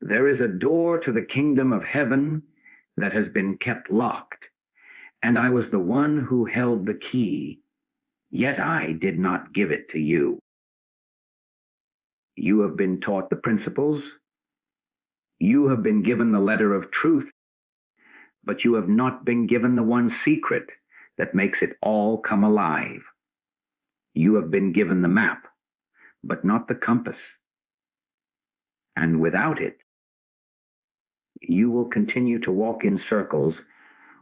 There is a door to the kingdom of heaven that has been kept locked, and I was the one who held the key, yet I did not give it to you. You have been taught the principles. You have been given the letter of truth, but you have not been given the one secret that makes it all come alive. You have been given the map, but not the compass. And without it, you will continue to walk in circles,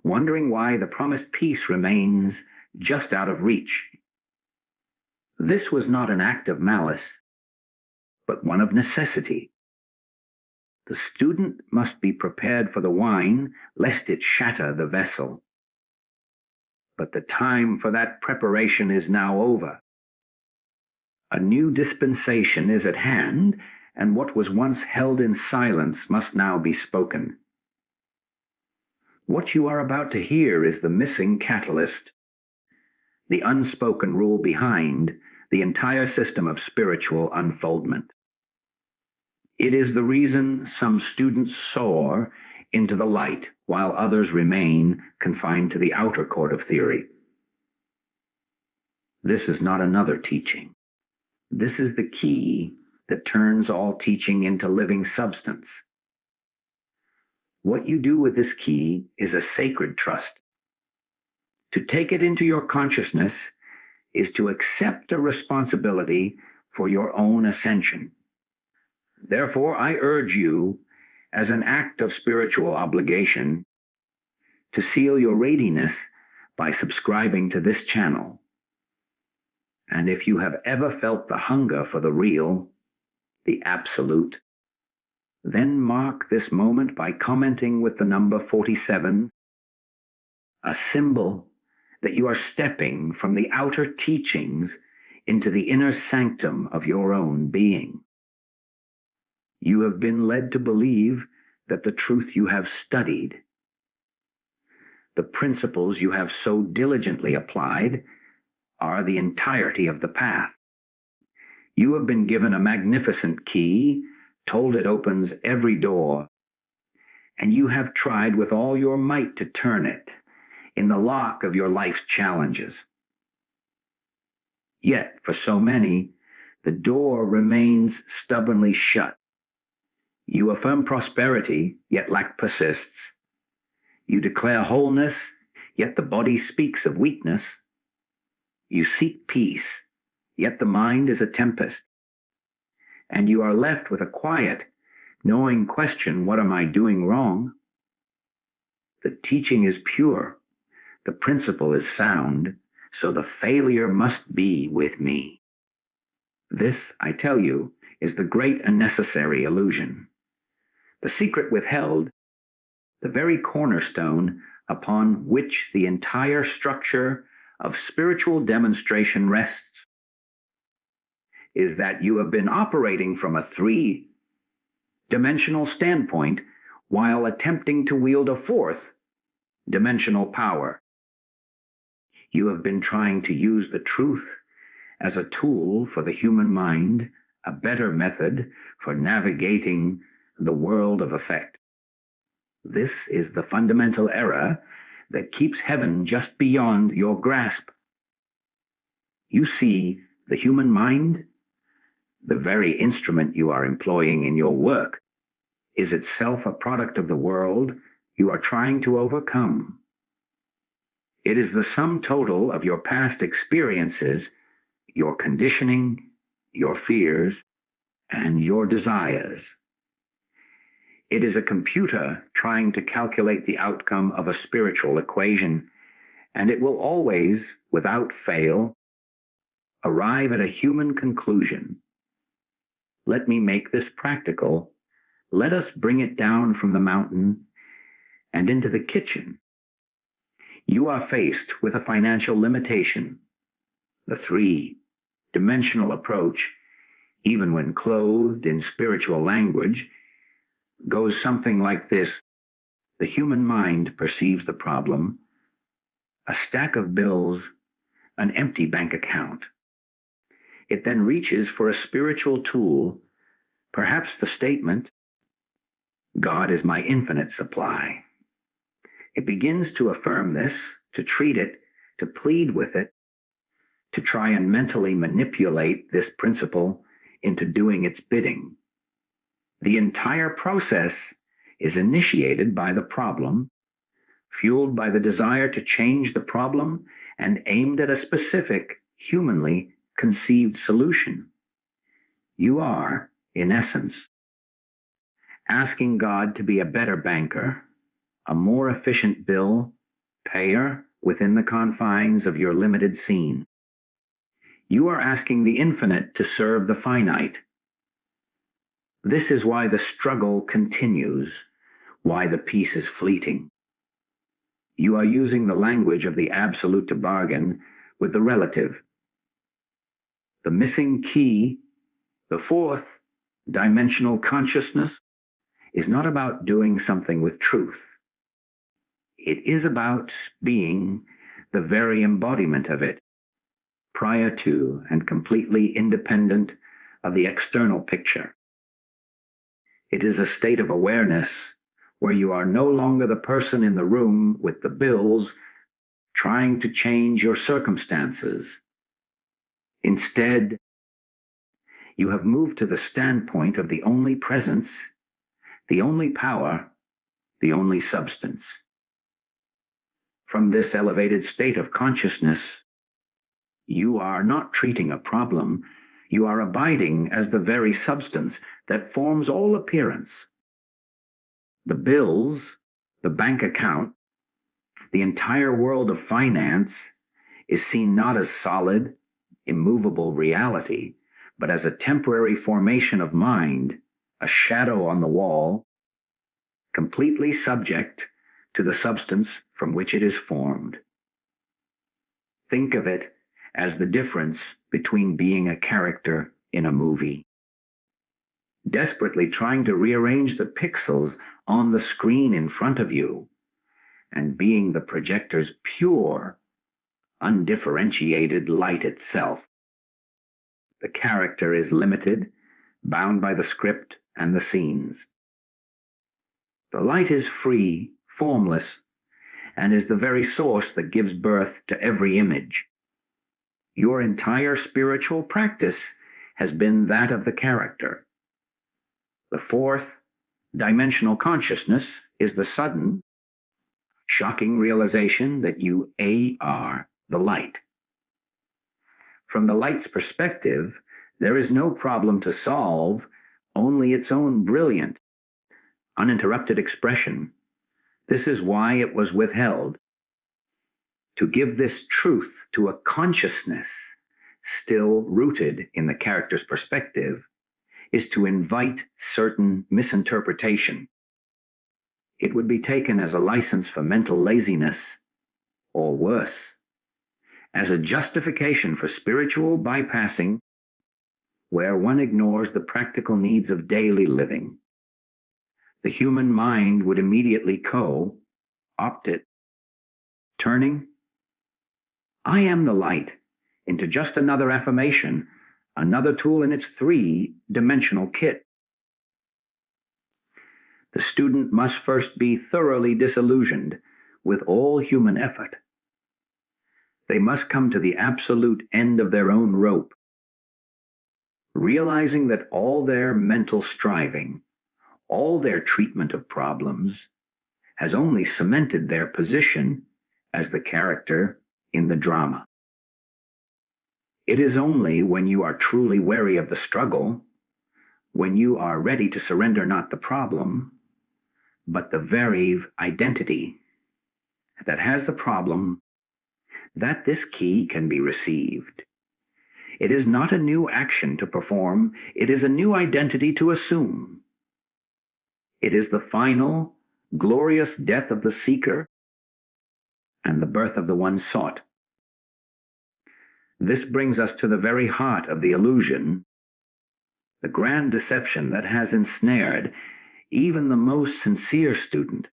wondering why the promised peace remains just out of reach. This was not an act of malice, but one of necessity. The student must be prepared for the wine, lest it shatter the vessel. But the time for that preparation is now over. A new dispensation is at hand, and what was once held in silence must now be spoken. What you are about to hear is the missing catalyst, the unspoken rule behind the entire system of spiritual unfoldment. It is the reason some students soar into the light while others remain confined to the outer court of theory. This is not another teaching. This is the key that turns all teaching into living substance. What you do with this key is a sacred trust. To take it into your consciousness is to accept a responsibility for your own ascension. Therefore, I urge you, as an act of spiritual obligation, to seal your readiness by subscribing to this channel. And if you have ever felt the hunger for the real, the absolute, then mark this moment by commenting with the number 47, a symbol that you are stepping from the outer teachings into the inner sanctum of your own being. You have been led to believe that the truth you have studied, the principles you have so diligently applied, are the entirety of the path. You have been given a magnificent key, told it opens every door, and you have tried with all your might to turn it in the lock of your life's challenges. Yet, for so many, the door remains stubbornly shut. You affirm prosperity, yet lack persists. You declare wholeness, yet the body speaks of weakness. You seek peace, yet the mind is a tempest. And you are left with a quiet, knowing question, what am I doing wrong? The teaching is pure, the principle is sound, so the failure must be with me. This, I tell you, is the great and necessary illusion. The secret withheld, the very cornerstone upon which the entire structure of spiritual demonstration rests, is that you have been operating from a three-dimensional standpoint while attempting to wield a fourth-dimensional power. You have been trying to use the truth as a tool for the human mind, a better method for navigating the world of effect. This is the fundamental error that keeps heaven just beyond your grasp. You see, the human mind, the very instrument you are employing in your work, is itself a product of the world you are trying to overcome. It is the sum total of your past experiences, your conditioning, your fears, and your desires. It is a computer trying to calculate the outcome of a spiritual equation, and it will always, without fail, arrive at a human conclusion. Let me make this practical. Let us bring it down from the mountain and into the kitchen. You are faced with a financial limitation. The three-dimensional approach, even when clothed in spiritual language, goes something like this. The human mind perceives the problem, a stack of bills, an empty bank account. It then reaches for a spiritual tool, perhaps the statement, God is my infinite supply. It begins to affirm this, to treat it, to plead with it, to try and mentally manipulate this principle into doing its bidding. The entire process is initiated by the problem, fueled by the desire to change the problem, and aimed at a specific, humanly conceived solution. You are, in essence, asking God to be a better banker, a more efficient bill payer within the confines of your limited scene. You are asking the infinite to serve the finite. This is why the struggle continues, why the peace is fleeting. You are using the language of the absolute to bargain with the relative. The missing key, the fourth dimensional consciousness, is not about doing something with truth. It is about being the very embodiment of it, prior to and completely independent of the external picture. It is a state of awareness where you are no longer the person in the room with the bills trying to change your circumstances. Instead, you have moved to the standpoint of the only presence, the only power, the only substance. From this elevated state of consciousness, you are not treating a problem, you are abiding as the very substance that forms all appearance. The bills, the bank account, the entire world of finance is seen not as solid, immovable reality, but as a temporary formation of mind, a shadow on the wall, completely subject to the substance from which it is formed. Think of it as the difference between being a character in a movie, desperately trying to rearrange the pixels on the screen in front of you, and being the projector's pure, undifferentiated light itself. The character is limited, bound by the script and the scenes. The light is free, formless, and is the very source that gives birth to every image. Your entire spiritual practice has been that of the character. The fourth dimensional consciousness is the sudden, shocking realization that you are the light. From the light's perspective, there is no problem to solve, only its own brilliant, uninterrupted expression. This is why it was withheld. To give this truth to a consciousness still rooted in the character's perspective is to invite certain misinterpretation. It would be taken as a license for mental laziness, or worse, as a justification for spiritual bypassing where one ignores the practical needs of daily living. The human mind would immediately opt it, turning I am the light into just another affirmation, another tool in its three-dimensional kit. The student must first be thoroughly disillusioned with all human effort. They must come to the absolute end of their own rope, realizing that all their mental striving, all their treatment of problems, has only cemented their position as the character in the drama. It is only when you are truly wary of the struggle, when you are ready to surrender not the problem, but the very identity that has the problem, that this key can be received. It is not a new action to perform, it is a new identity to assume. It is the final, glorious death of the seeker and the birth of the one sought. This brings us to the very heart of the illusion, the grand deception that has ensnared even the most sincere student.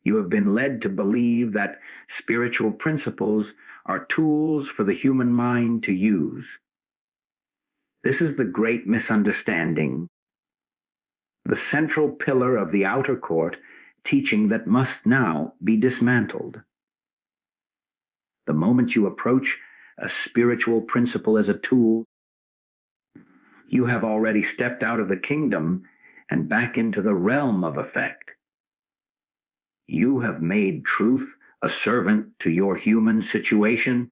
You have been led to believe that spiritual principles are tools for the human mind to use. This is the great misunderstanding. the central pillar of the outer court, teaching that must now be dismantled. The moment you approach a spiritual principle as a tool, you have already stepped out of the kingdom and back into the realm of effect. You have made truth a servant to your human situation,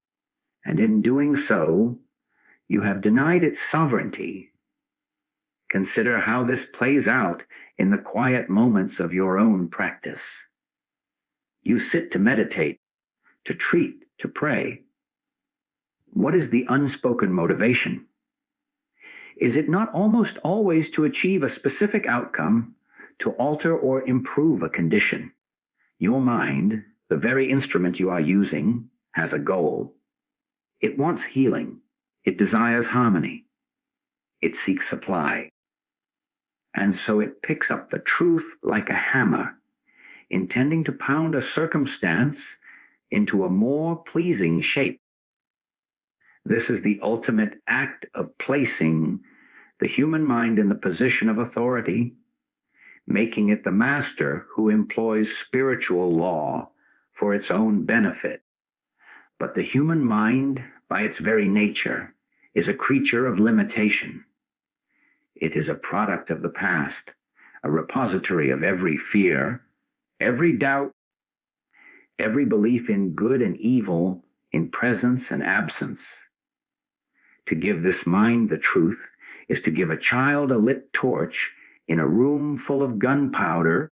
and in doing so, you have denied its sovereignty. Consider how this plays out in the quiet moments of your own practice. You sit to meditate, to treat, to pray. What is the unspoken motivation? Is it not almost always to achieve a specific outcome, to alter or improve a condition? Your mind, the very instrument you are using, has a goal. It wants healing. It desires harmony. It seeks supply. And so it picks up the truth like a hammer, intending to pound a circumstance into a more pleasing shape. This is the ultimate act of placing the human mind in the position of authority, making it the master who employs spiritual law for its own benefit. But the human mind, by its very nature, is a creature of limitation. It is a product of the past, a repository of every fear, every doubt, every belief in good and evil, in presence and absence. To give this mind the truth is to give a child a lit torch in a room full of gunpowder.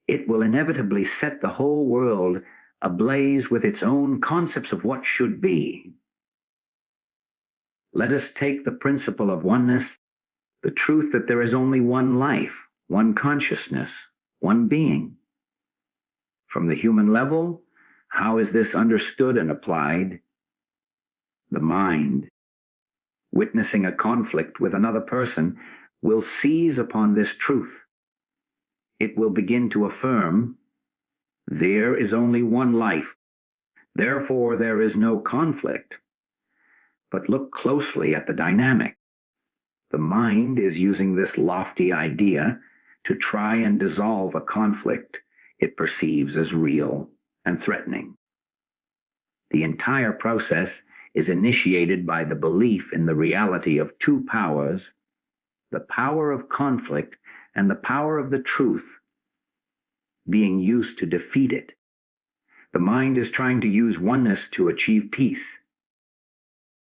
It will inevitably set the whole world ablaze with its own concepts of what should be. Let us take the principle of oneness, the truth that there is only one life, one consciousness, one being. From the human level, how is this understood and applied? The mind, witnessing a conflict with another person, will seize upon this truth. It will begin to affirm, there is only one life, therefore there is no conflict. But look closely at the dynamic. The mind is using this lofty idea to try and dissolve a conflict it perceives as real and threatening. The entire process is initiated by the belief in the reality of two powers, the power of conflict and the power of the truth, being used to defeat it. The mind is trying to use oneness to achieve peace.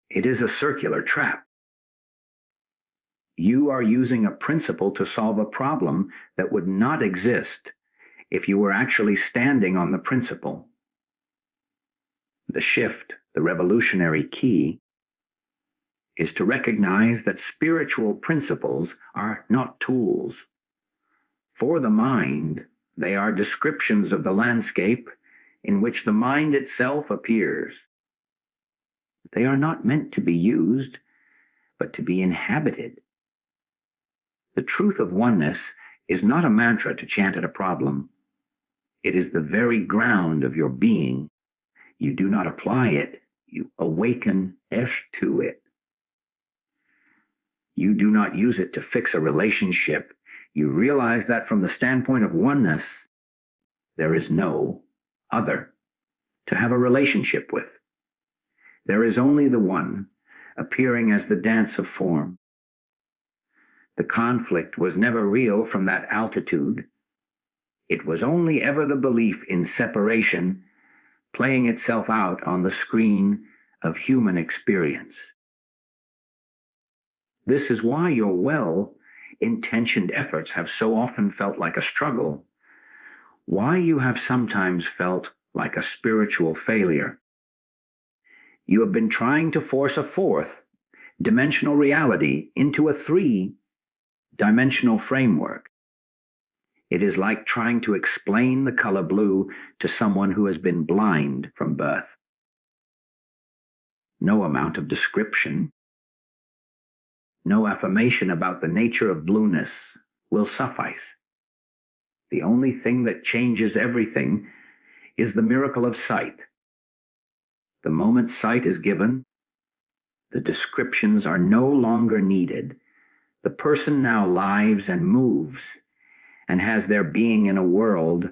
It is a circular trap. You are using a principle to solve a problem that would not exist if you were actually standing on the principle. The shift, the revolutionary key, is to recognize that spiritual principles are not tools. For the mind, they are descriptions of the landscape in which the mind itself appears. They are not meant to be used, but to be inhabited. The truth of oneness is not a mantra to chant at a problem. It is the very ground of your being. You do not apply it, you awaken to it. You do not use it to fix a relationship. You realize that from the standpoint of oneness, there is no other to have a relationship with. There is only the one, appearing as the dance of form. The conflict was never real from that altitude. It was only ever the belief in separation playing itself out on the screen of human experience. This is why your well-intentioned efforts have so often felt like a struggle, why you have sometimes felt like a spiritual failure. You have been trying to force a fourth dimensional reality into a three-dimensional framework. It is like trying to explain the color blue to someone who has been blind from birth. No amount of description, no affirmation about the nature of blueness will suffice. The only thing that changes everything is the miracle of sight. The moment sight is given, the descriptions are no longer needed. The person now lives and moves and has their being in a world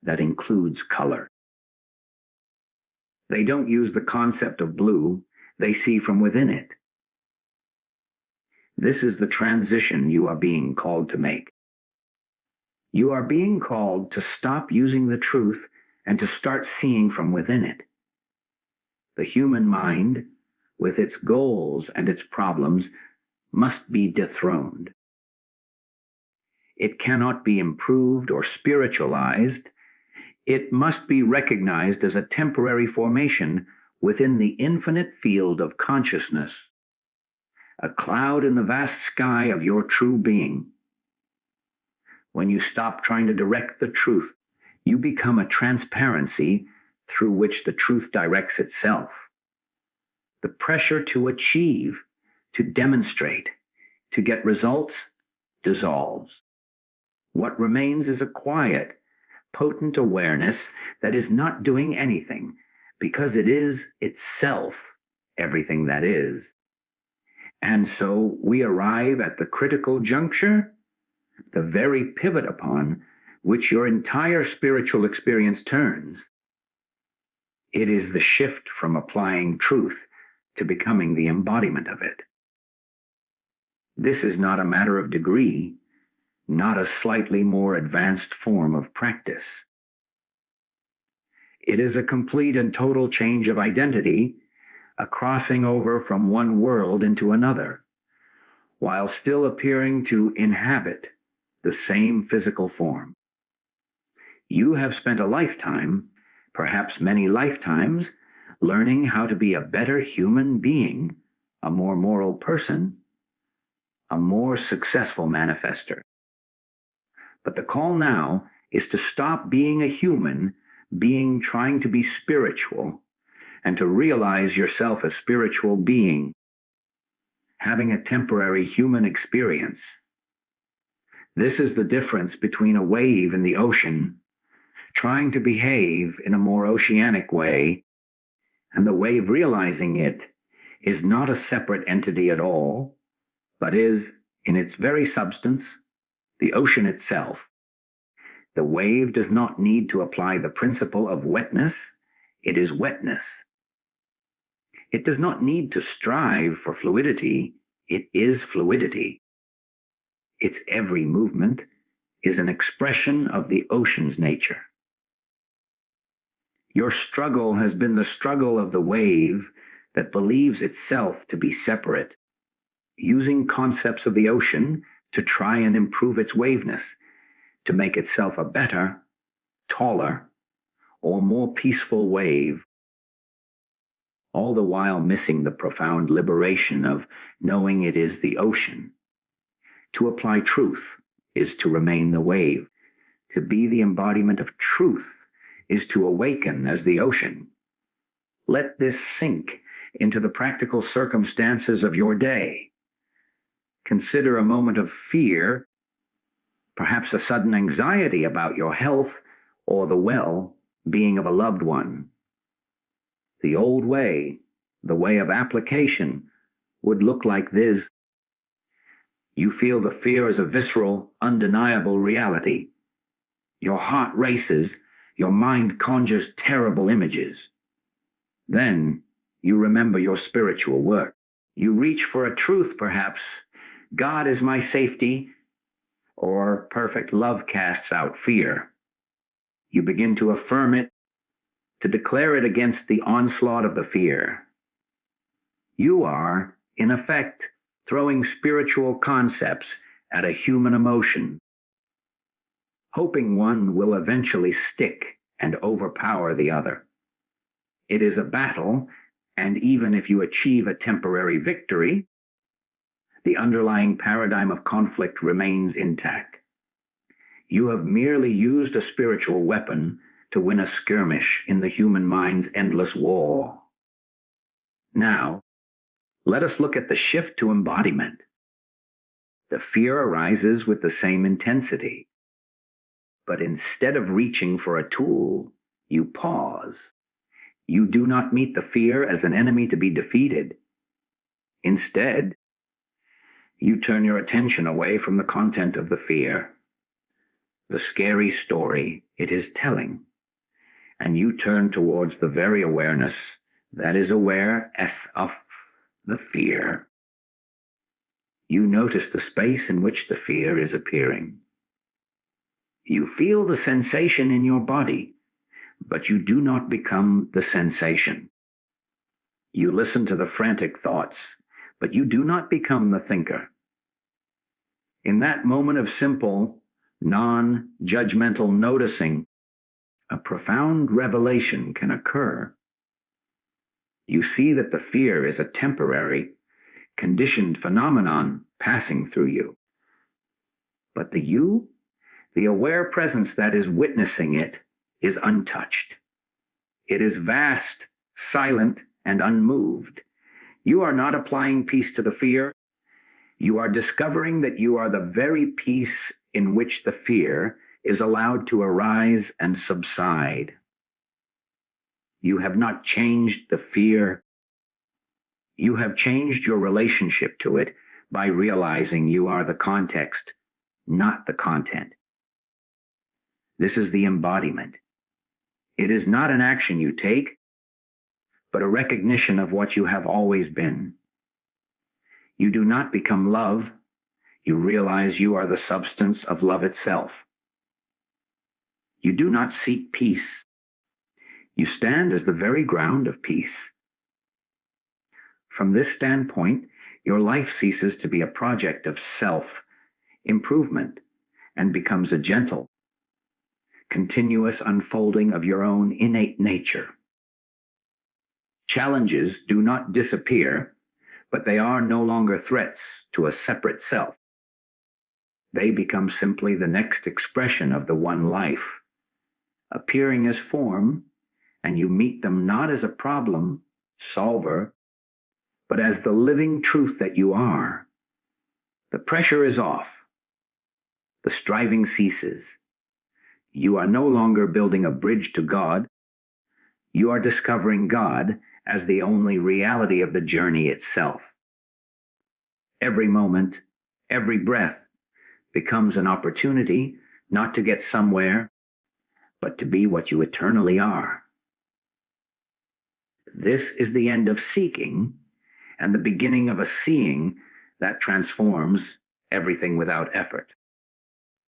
that includes color. They don't use the concept of blue, they see from within it. This is the transition you are being called to make. You are being called to stop using the truth and to start seeing from within it. The human mind, with its goals and its problems, must be dethroned. It cannot be improved or spiritualized. It must be recognized as a temporary formation within the infinite field of consciousness, a cloud in the vast sky of your true being. When you stop trying to direct the truth, you become a transparency through which the truth directs itself. The pressure to achieve, to demonstrate, to get results dissolves. What remains is a quiet, potent awareness that is not doing anything because it is itself everything that is. And so we arrive at the critical juncture, the very pivot upon which your entire spiritual experience turns. It is the shift from applying truth to becoming the embodiment of it. This is not a matter of degree, not a slightly more advanced form of practice. It is a complete and total change of identity, a crossing over from one world into another, while still appearing to inhabit the same physical form. You have spent a lifetime, perhaps many lifetimes, learning how to be a better human being, a more moral person, a more successful manifester. But the call now is to stop being a human being trying to be spiritual and to realize yourself a spiritual being, having a temporary human experience. This is the difference between a wave in the ocean trying to behave in a more oceanic way, and the wave realizing it is not a separate entity at all, but is, in its very substance, the ocean itself. The wave does not need to apply the principle of wetness. It is wetness. It does not need to strive for fluidity. It is fluidity. Its every movement is an expression of the ocean's nature. Your struggle has been the struggle of the wave that believes itself to be separate, using concepts of the ocean to try and improve its waveness, to make itself a better, taller, or more peaceful wave, all the while missing the profound liberation of knowing it is the ocean. To apply truth is to remain the wave. To be the embodiment of truth is to awaken as the ocean. Let this sink into the practical circumstances of your day. Consider a moment of fear, perhaps a sudden anxiety about your health or the well-being of a loved one. The old way, the way of application, would look like this. You feel the fear as a visceral, undeniable reality. Your heart races, your mind conjures terrible images. Then you remember your spiritual work. You reach for a truth, perhaps. God is my safety, or perfect love casts out fear. You begin to affirm it, to declare it against the onslaught of the fear. You are, in effect, throwing spiritual concepts at a human emotion, hoping one will eventually stick and overpower the other. It is a battle, and even if you achieve a temporary victory, the underlying paradigm of conflict remains intact. You have merely used a spiritual weapon to win a skirmish in the human mind's endless war. Now, let us look at the shift to embodiment. The fear arises with the same intensity. But instead of reaching for a tool, you pause. You do not meet the fear as an enemy to be defeated. Instead, You turn your attention away from the content of the fear, the scary story it is telling, and you turn towards the very awareness that is aware of the fear. You notice the space in which the fear is appearing. You feel the sensation in your body, but you do not become the sensation. You listen to the frantic thoughts, but you do not become the thinker. In that moment of simple, non-judgmental noticing, a profound revelation can occur. You see that the fear is a temporary, conditioned phenomenon passing through you. But the you, the aware presence that is witnessing it, is untouched. It is vast, silent, and unmoved. You are not applying peace to the fear. You are discovering that you are the very peace in which the fear is allowed to arise and subside. You have not changed the fear. You have changed your relationship to it by realizing you are the context, not the content. This is the embodiment. It is not an action you take, but a recognition of what you have always been. You do not become love. You realize you are the substance of love itself. You do not seek peace. You stand as the very ground of peace. From this standpoint, your life ceases to be a project of self-improvement and becomes a gentle, continuous unfolding of your own innate nature. Challenges do not disappear, but they are no longer threats to a separate self. They become simply the next expression of the one life, appearing as form, and you meet them not as a problem solver, but as the living truth that you are. The pressure is off. The striving ceases. You are no longer building a bridge to God. You are discovering God as the only reality of the journey itself. Every moment, every breath becomes an opportunity not to get somewhere, but to be what you eternally are. This is the end of seeking and the beginning of a seeing that transforms everything without effort.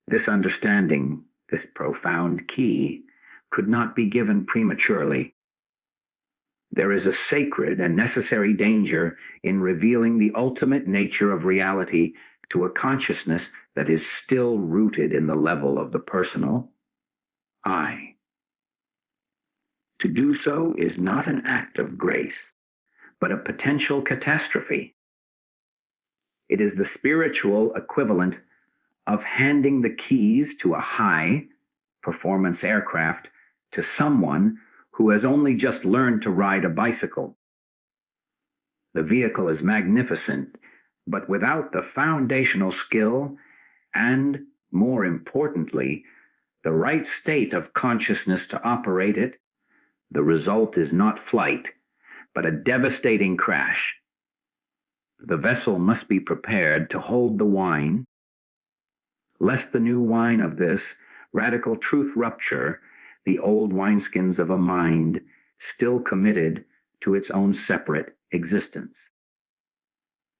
This understanding, this profound key, could not be given prematurely. There is a sacred and necessary danger in revealing the ultimate nature of reality to a consciousness that is still rooted in the level of the personal I. To do so is not an act of grace, but a potential catastrophe. It is the spiritual equivalent of handing the keys to a high-performance aircraft to someone who has only just learned to ride a bicycle. The vehicle is magnificent, but without the foundational skill and, more importantly, the right state of consciousness to operate it, the result is not flight, but a devastating crash. The vessel must be prepared to hold the wine, lest the new wine of this radical truth rupture the old wineskins of a mind still committed to its own separate existence.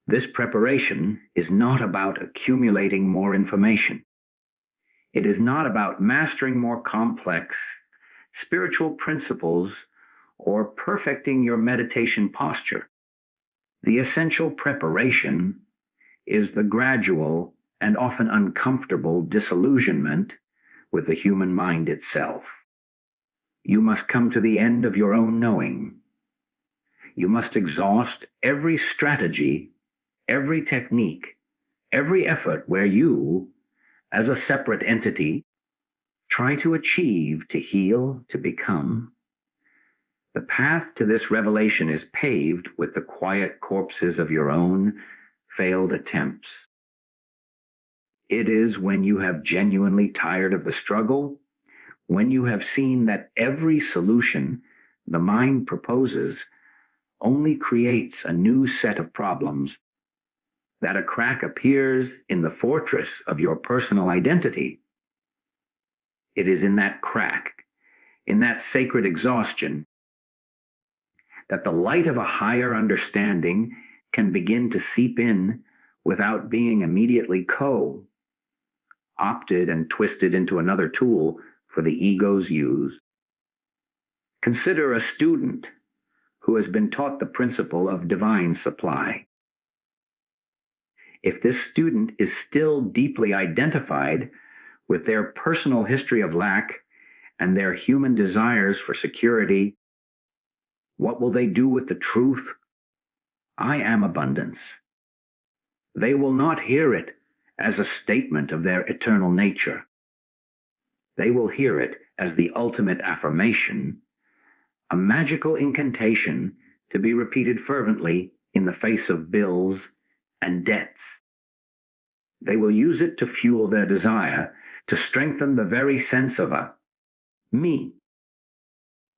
This preparation is not about accumulating more information. It is not about mastering more complex spiritual principles or perfecting your meditation posture. The essential preparation is the gradual and often uncomfortable disillusionment with the human mind itself. You must come to the end of your own knowing. You must exhaust every strategy, every technique, every effort where you, as a separate entity, try to achieve, to heal, to become. The path to this revelation is paved with the quiet corpses of your own failed attempts. It is when you have genuinely tired of the struggle, when you have seen that every solution the mind proposes only creates a new set of problems, that a crack appears in the fortress of your personal identity, it is in that crack, in that sacred exhaustion, that the light of a higher understanding can begin to seep in without being immediately opted and twisted into another tool for the ego's use. Consider a student who has been taught the principle of divine supply. If this student is still deeply identified with their personal history of lack and their human desires for security, what will they do with the truth? I am abundance. They will not hear it as a statement of their eternal nature. They will hear it as the ultimate affirmation, a magical incantation to be repeated fervently in the face of bills and debts. They will use it to fuel their desire, to strengthen the very sense of a me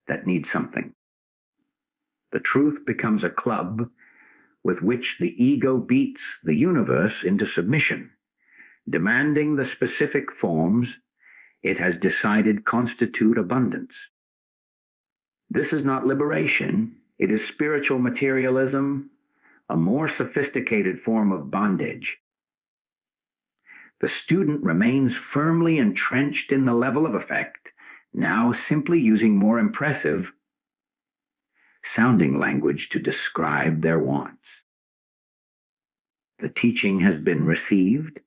that needs something. The truth becomes a club with which the ego beats the universe into submission, demanding the specific forms it has decided constitute abundance. This is not liberation, it is spiritual materialism, a more sophisticated form of bondage. The student remains firmly entrenched in the level of effect, now simply using more impressive sounding language to describe their wants. The teaching has been received,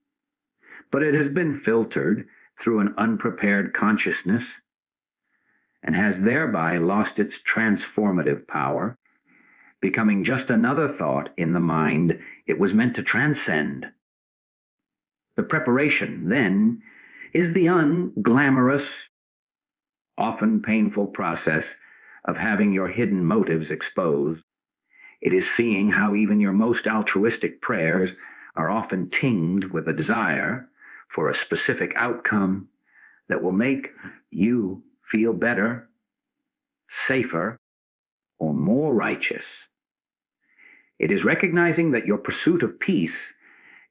but it has been filtered through an unprepared consciousness and has thereby lost its transformative power, becoming just another thought in the mind it was meant to transcend. The preparation, then, is the unglamorous, often painful process of having your hidden motives exposed. It is seeing how even your most altruistic prayers are often tinged with a desire for a specific outcome that will make you feel better, safer, or more righteous. It is recognizing that your pursuit of peace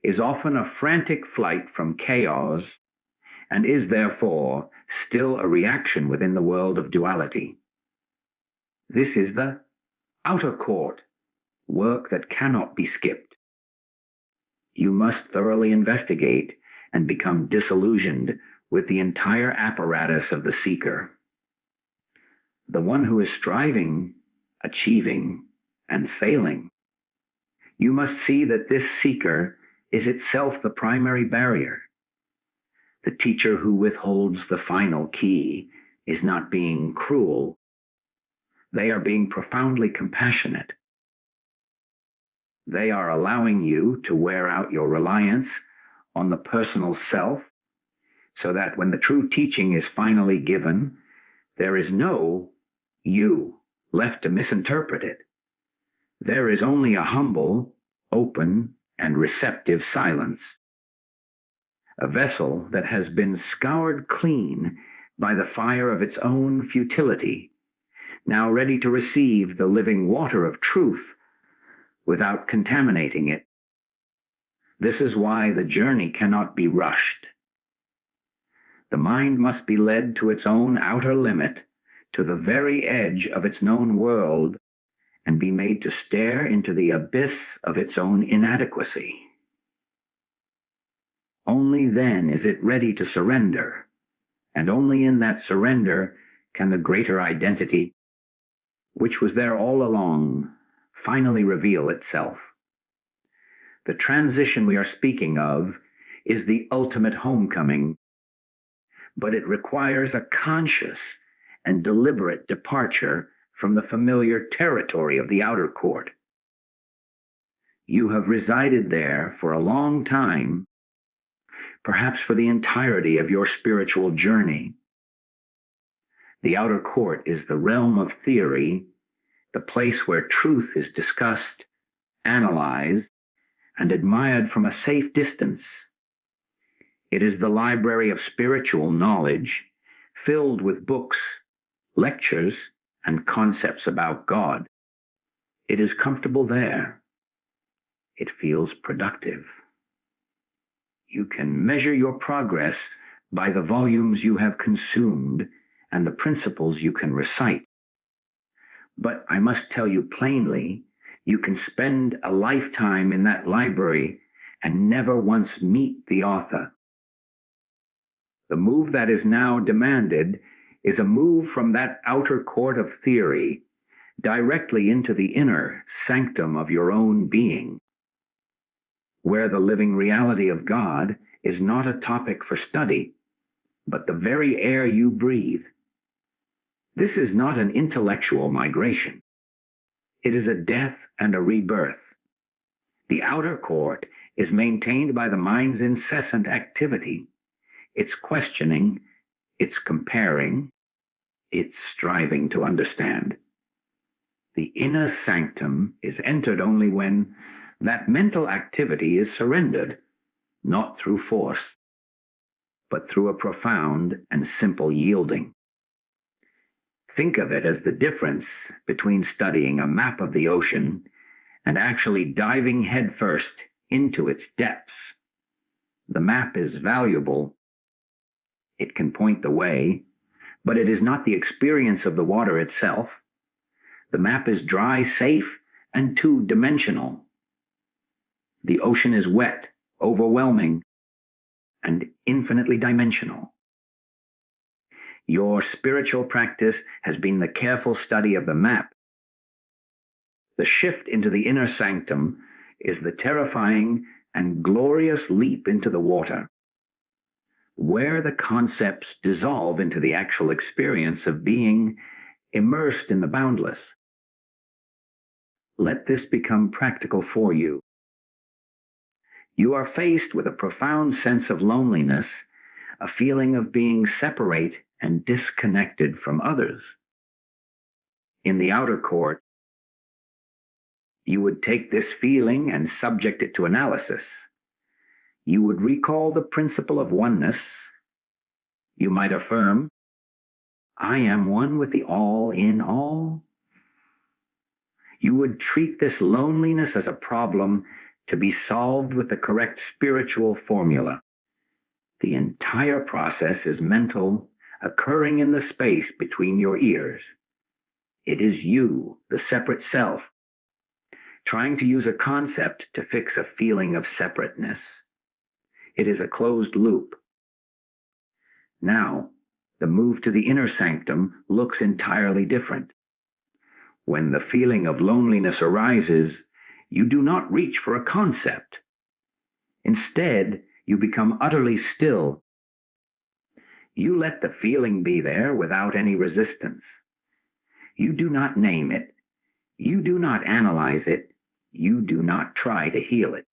is often a frantic flight from chaos and is therefore still a reaction within the world of duality. This is the outer court, work that cannot be skipped. You must thoroughly investigate and become disillusioned with the entire apparatus of the seeker. The one who is striving, achieving, and failing. You must see that this seeker is itself the primary barrier. The teacher who withholds the final key is not being cruel. They are being profoundly compassionate. They are allowing you to wear out your reliance on the personal self so that when the true teaching is finally given, there is no you left to misinterpret it. There is only a humble, open, and receptive silence. A vessel that has been scoured clean by the fire of its own futility, now ready to receive the living water of truth without contaminating it. This is why the journey cannot be rushed. The mind must be led to its own outer limit, to the very edge of its known world, and be made to stare into the abyss of its own inadequacy. Only then is it ready to surrender, and only in that surrender can the greater identity, which was there all along, finally reveal itself. The transition we are speaking of is the ultimate homecoming, but it requires a conscious and deliberate departure from the familiar territory of the outer court. You have resided there for a long time, perhaps for the entirety of your spiritual journey. The outer court is the realm of theory, the place where truth is discussed, analyzed, and admired from a safe distance. It is the library of spiritual knowledge, filled with books, lectures, and concepts about God. It is comfortable there. it feels productive. You can measure your progress by the volumes you have consumed and the principles you can recite. But I must tell you plainly, you can spend a lifetime in that library and never once meet the author. The move that is now demanded is a move from that outer court of theory directly into the inner sanctum of your own being, where the living reality of God is not a topic for study, but the very air you breathe. This is not an intellectual migration. It is a death and a rebirth. The outer court is maintained by the mind's incessant activity, its questioning, its comparing, its striving to understand. The inner sanctum is entered only when that mental activity is surrendered, not through force, but through a profound and simple yielding. Think of it as the difference between studying a map of the ocean and actually diving headfirst into its depths. The map is valuable. It can point the way, but it is not the experience of the water itself. The map is dry, safe, and two-dimensional. The ocean is wet, overwhelming, and infinitely dimensional. Your spiritual practice has been the careful study of the map. The shift into the inner sanctum is the terrifying and glorious leap into the water, where the concepts dissolve into the actual experience of being immersed in the boundless. Let this become practical for you. You are faced with a profound sense of loneliness, a feeling of being separate and disconnected from others. In the outer court, you would take this feeling and subject it to analysis. You would recall the principle of oneness. You might affirm, I am one with the all in all. You would treat this loneliness as a problem to be solved with the correct spiritual formula. The entire process is mental, occurring in the space between your ears. It is you, the separate self, trying to use a concept to fix a feeling of separateness. It is a closed loop. Now, the move to the inner sanctum looks entirely different. When the feeling of loneliness arises, you do not reach for a concept. Instead, you become utterly still. You let the feeling be there without any resistance. You do not name it. You do not analyze it. You do not try to heal it.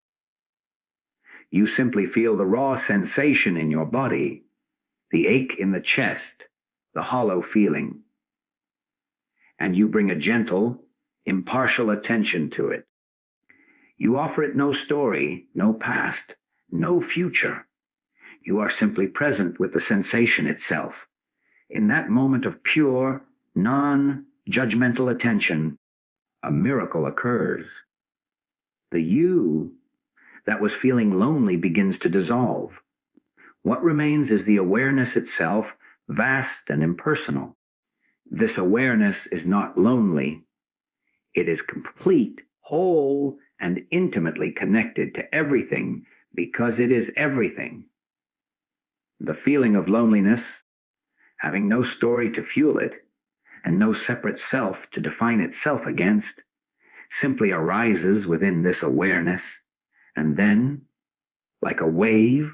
You simply feel the raw sensation in your body, the ache in the chest, the hollow feeling. And you bring a gentle, impartial attention to it. You offer it no story, no past, no future. You are simply present with the sensation itself. In that moment of pure, non-judgmental attention, a miracle occurs. The you that was feeling lonely begins to dissolve. What remains is the awareness itself, vast and impersonal. This awareness is not lonely. It is complete, whole, and intimately connected to everything because it is everything. The feeling of loneliness, having no story to fuel it, and no separate self to define itself against, simply arises within this awareness, and then, like a wave,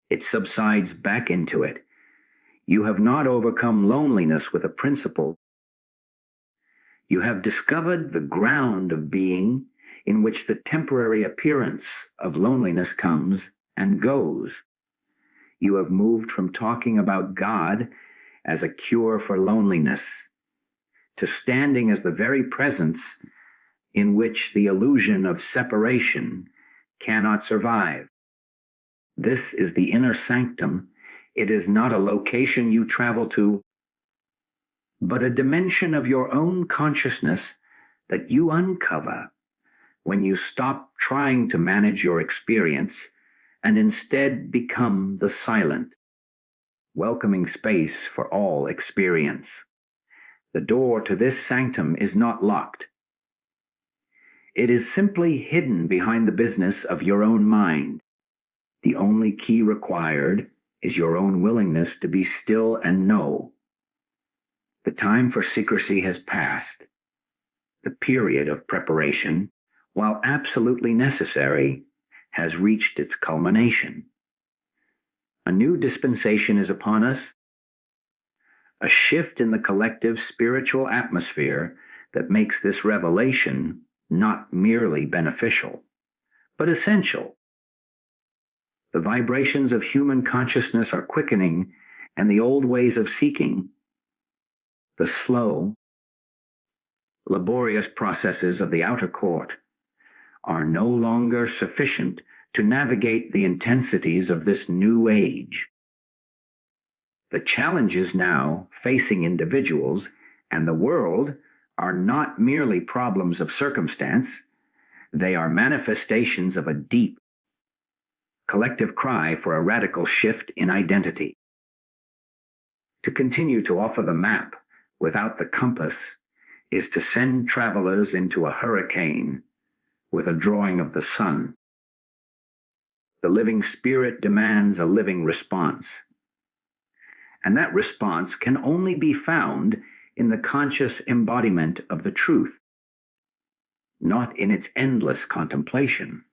it subsides back into it. You have not overcome loneliness with a principle. You have discovered the ground of being in which the temporary appearance of loneliness comes and goes. You have moved from talking about God as a cure for loneliness to standing as the very presence in which the illusion of separation cannot survive. This is the inner sanctum. It is not a location you travel to, but a dimension of your own consciousness that you uncover when you stop trying to manage your experience and instead become the silent, welcoming space for all experience. The door to this sanctum is not locked. It is simply hidden behind the business of your own mind. The only key required is your own willingness to be still and know. The time for secrecy has passed. The period of preparation, while absolutely necessary, has reached its culmination. A new dispensation is upon us, a shift in the collective spiritual atmosphere that makes this revelation not merely beneficial, but essential. The vibrations of human consciousness are quickening, and the old ways of seeking, the slow, laborious processes of the outer court, are no longer sufficient to navigate the intensities of this new age. The challenges now facing individuals and the world are not merely problems of circumstance, they are manifestations of a deep, collective cry for a radical shift in identity. To continue to offer the map without the compass is to send travelers into a hurricane with a drawing of the sun. The living spirit demands a living response, and that response can only be found in the conscious embodiment of the truth, not in its endless contemplation.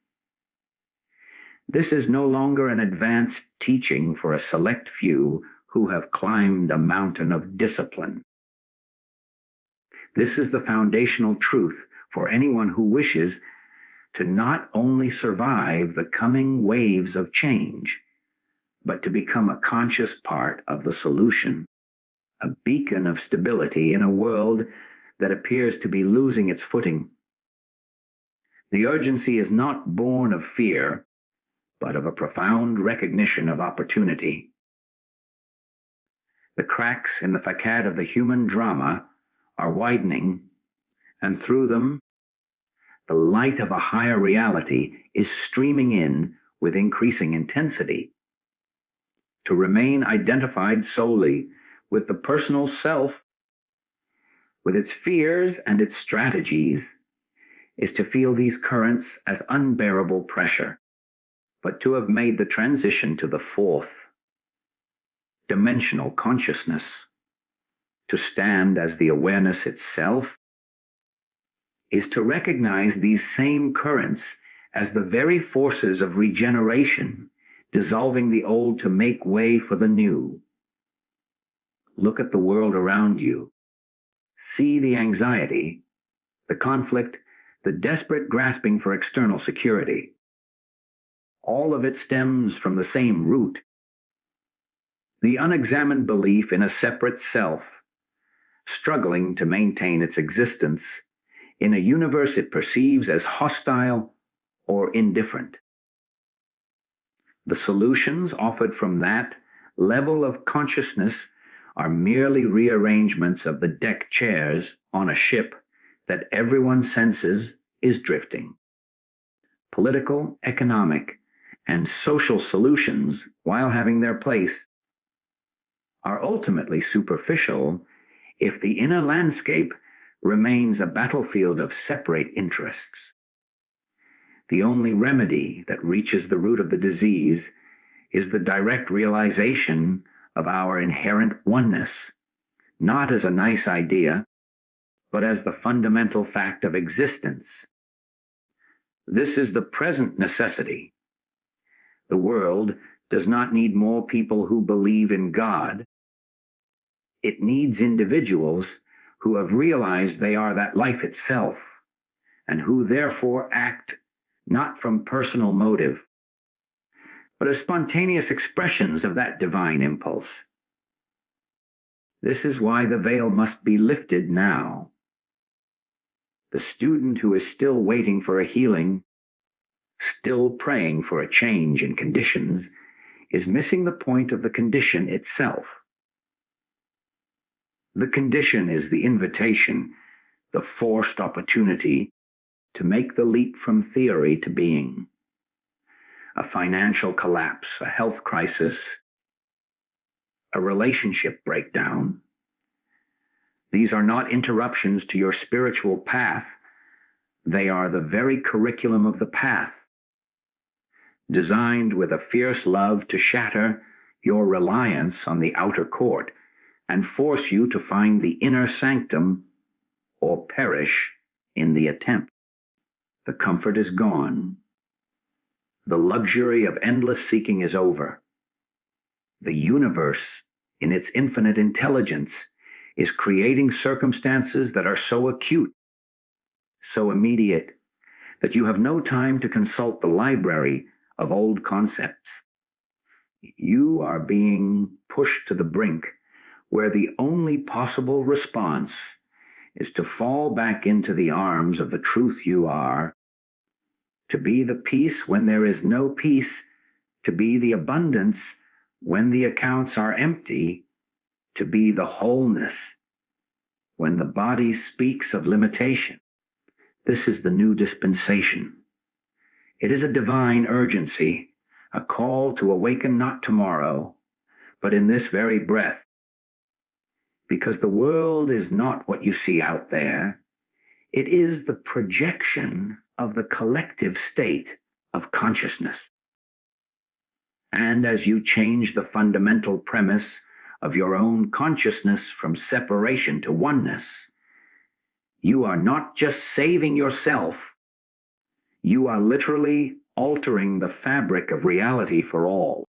This is no longer an advanced teaching for a select few who have climbed a mountain of discipline. This is the foundational truth for anyone who wishes to not only survive the coming waves of change, but to become a conscious part of the solution, a beacon of stability in a world that appears to be losing its footing. The urgency is not born of fear, but of a profound recognition of opportunity. The cracks in the facade of the human drama are widening, and through them, the light of a higher reality is streaming in with increasing intensity. To remain identified solely with the personal self, with its fears and its strategies, is to feel these currents as unbearable pressure. But to have made the transition to the fourth dimensional consciousness, to stand as the awareness itself, is to recognize these same currents as the very forces of regeneration, dissolving the old to make way for the new. Look at the world around you. See the anxiety, the conflict, the desperate grasping for external security. All of it stems from the same root. The unexamined belief in a separate self, struggling to maintain its existence in a universe it perceives as hostile or indifferent. The solutions offered from that level of consciousness are merely rearrangements of the deck chairs on a ship that everyone senses is drifting. Political, economic, and social solutions, while having their place, are ultimately superficial if the inner landscape remains a battlefield of separate interests. The only remedy that reaches the root of the disease is the direct realization of our inherent oneness, not as a nice idea, but as the fundamental fact of existence. This is the present necessity. The world does not need more people who believe in God. It needs individuals who have realized they are that life itself, and who therefore act not from personal motive, but as spontaneous expressions of that divine impulse. This is why the veil must be lifted now. The student who is still waiting for a healing, still praying for a change in conditions, is missing the point of the condition itself. The condition is the invitation, the forced opportunity to make the leap from theory to being. A financial collapse, a health crisis, a relationship breakdown. These are not interruptions to your spiritual path. They are the very curriculum of the path, designed with a fierce love to shatter your reliance on the outer court and force you to find the inner sanctum or perish in the attempt. The comfort is gone. The luxury of endless seeking is over. The universe, in its infinite intelligence, is creating circumstances that are so acute, so immediate, that you have no time to consult the library of old concepts. You are being pushed to the brink where the only possible response is to fall back into the arms of the truth you are, to be the peace when there is no peace, to be the abundance when the accounts are empty, to be the wholeness when the body speaks of limitation. This is the new dispensation. It is a divine urgency, a call to awaken not tomorrow, but in this very breath. Because the world is not what you see out there. It is the projection of the collective state of consciousness. And as you change the fundamental premise of your own consciousness from separation to oneness, you are not just saving yourself, you are literally altering the fabric of reality for all.